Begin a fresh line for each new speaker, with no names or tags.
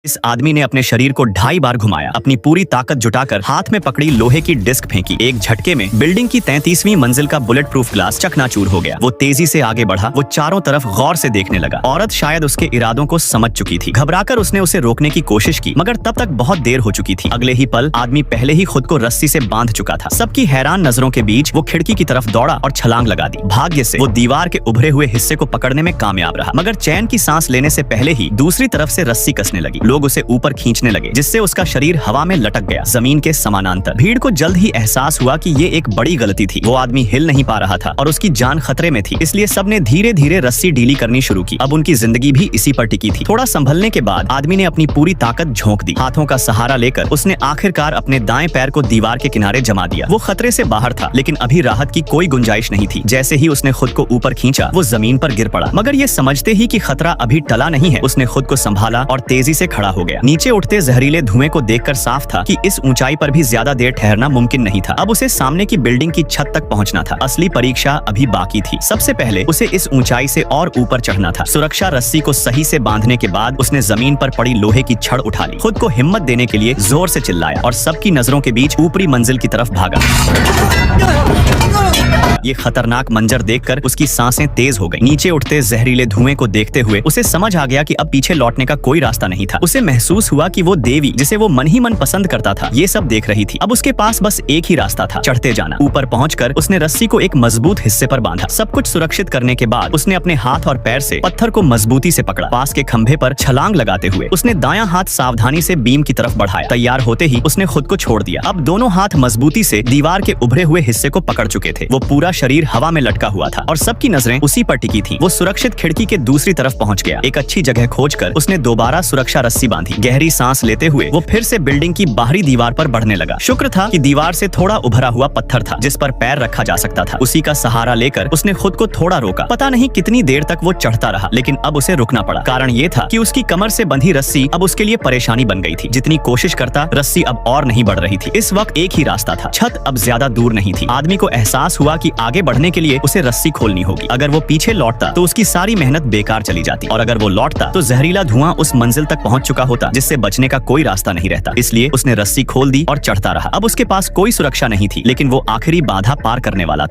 इस आदमी ने अपने शरीर को 2.5 बार घुमाया, अपनी पूरी ताकत जुटाकर हाथ में पकड़ी लोहे की डिस्क फेंकी। एक झटके में बिल्डिंग की 33वीं मंजिल का बुलेट प्रूफ ग्लास चकनाचूर हो गया। वो तेजी से आगे बढ़ा, वो चारों तरफ गौर से देखने लगा। औरत शायद उसके इरादों को समझ चुकी थी। घबराकर उसने उसे रोकने की कोशिश की, मगर तब तक बहुत देर हो चुकी थी। अगले ही पल आदमी पहले ही खुद को रस्सी से बांध चुका था। सबकी हैरान नजरों के बीच वो खिड़की की तरफ दौड़ा और छलांग लगा दी। भाग्य से वो दीवार के उभरे हुए हिस्से को पकड़ने में कामयाब रहा, मगर चैन की सांस लेने से पहले ही दूसरी तरफ से रस्सी कसने लगी। लोग उसे ऊपर खींचने लगे, जिससे उसका शरीर हवा में लटक गया, जमीन के समानांतर। भीड़ को जल्द ही एहसास हुआ कि ये एक बड़ी गलती थी। वो आदमी हिल नहीं पा रहा था और उसकी जान खतरे में थी, इसलिए सबने धीरे धीरे रस्सी ढीली करनी शुरू की। अब उनकी जिंदगी भी इसी पर टिकी थी। थोड़ा संभलने के बाद आदमी ने अपनी पूरी ताकत झोंक दी। हाथों का सहारा लेकर उसने आखिरकार अपने दाएं पैर को दीवार के किनारे जमा दिया। वो खतरे से बाहर था, लेकिन अभी राहत की कोई गुंजाइश नहीं थी। जैसे ही उसने खुद को ऊपर खींचा, वो जमीन पर गिर पड़ा, मगर ये समझते ही कि खतरा अभी टला नहीं है, उसने खुद को संभाला और तेजी से खड़ा हो गया। नीचे उठते जहरीले धुएं को देखकर साफ था कि इस ऊंचाई पर भी ज्यादा देर ठहरना मुमकिन नहीं था। अब उसे सामने की बिल्डिंग की छत तक पहुंचना था। असली परीक्षा अभी बाकी थी। सबसे पहले उसे इस ऊंचाई से और ऊपर चढ़ना था। सुरक्षा रस्सी को सही से बांधने के बाद उसने जमीन पर पड़ी लोहे की छड़ उठा ली। खुद को हिम्मत देने के लिए जोर से चिल्लाया और सबकी नजरों के बीच ऊपरी मंजिल की तरफ भागा। ये खतरनाक मंजर देखकर उसकी सांसें तेज हो गई। नीचे उठते जहरीले धुएं को देखते हुए उसे समझ आ गया कि अब पीछे लौटने का कोई रास्ता नहीं था। उसे महसूस हुआ कि वो देवी, जिसे वो मन ही मन पसंद करता था, ये सब देख रही थी। अब उसके पास बस एक ही रास्ता था, चढ़ते जाना। ऊपर पहुंचकर उसने रस्सी को एक मजबूत हिस्से पर बांधा। सब कुछ सुरक्षित करने के बाद उसने अपने हाथ और पैर से पत्थर को मजबूती से पकड़ा। पास के खंभे पर छलांग लगाते हुए उसने दायां हाथ सावधानी से बीम की तरफ बढ़ाया। तैयार होते ही उसने खुद को छोड़ दिया। अब दोनों हाथ मजबूती से दीवार के उभरे हुए हिस्से को पकड़ चुके थे। वो पूरा शरीर हवा में लटका हुआ था और सबकी नजरें उसी पर टिकी थीं। वो सुरक्षित खिड़की के दूसरी तरफ पहुंच गया। एक अच्छी जगह खोजकर उसने दोबारा सुरक्षा रस्सी बांधी। गहरी सांस लेते हुए वो फिर से बिल्डिंग की बाहरी दीवार पर बढ़ने लगा। शुक्र था कि दीवार से थोड़ा उभरा हुआ पत्थर था, जिस पर पैर रखा जा सकता था। उसी का सहारा लेकर उसने खुद को थोड़ा रोका। पता नहीं कितनी देर तक वो चढ़ता रहा, लेकिन अब उसे रुकना पड़ा। कारण ये था कि उसकी कमर से बंधी रस्सी अब उसके लिए परेशानी बन गई थी। जितनी कोशिश करता, रस्सी अब और नहीं बढ़ रही थी। इस वक्त एक ही रास्ता था। छत अब ज्यादा दूर नहीं थी। आदमी को एहसास हुआ कि आगे बढ़ने के लिए उसे रस्सी खोलनी होगी। अगर वो पीछे लौटता तो उसकी सारी मेहनत बेकार चली जाती, और अगर वो लौटता तो जहरीला धुआं उस मंजिल तक पहुंच चुका होता, जिससे बचने का कोई रास्ता नहीं रहता। इसलिए उसने रस्सी खोल दी और चढ़ता रहा। अब उसके पास कोई सुरक्षा नहीं थी, लेकिन वो आखिरी बाधा पार करने वाला था।